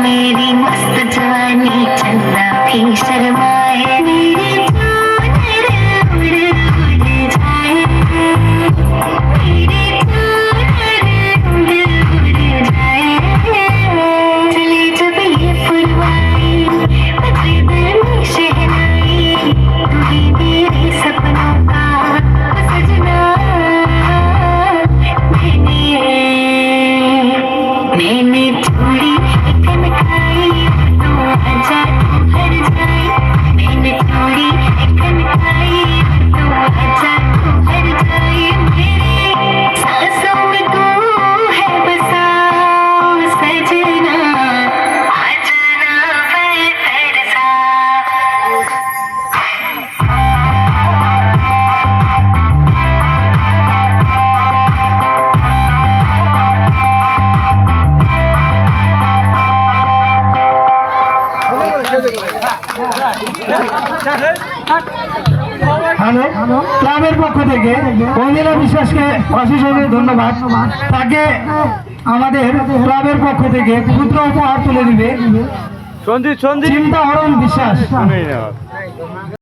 मेरी मस्त जवानी चंदा भी शर्माए मेरे उड़ जाए मेरे उड़ जाए चले जब ये फुलवाई बजे दिल में शहनाई तू ही मेरे सपनों का सजना मैंने थोड़ी कनकाई तो आजा तू हर जाए मैंने थोड़ी कनकाई तो आजा तू हर जाए मेरे सांसों में तू है बसा सजना आ जाना मैं तरसा হ্যালো ক্লাবের পক্ষ থেকে অঞ্জনা বিশ্বাসকে অশেষ অশেষ ধন্যবাদ। তাকে আমাদের ক্লাবের পক্ষ থেকে পুত্র উপহার তুলে দিবে চিন্তা হরণ বিশ্বাস।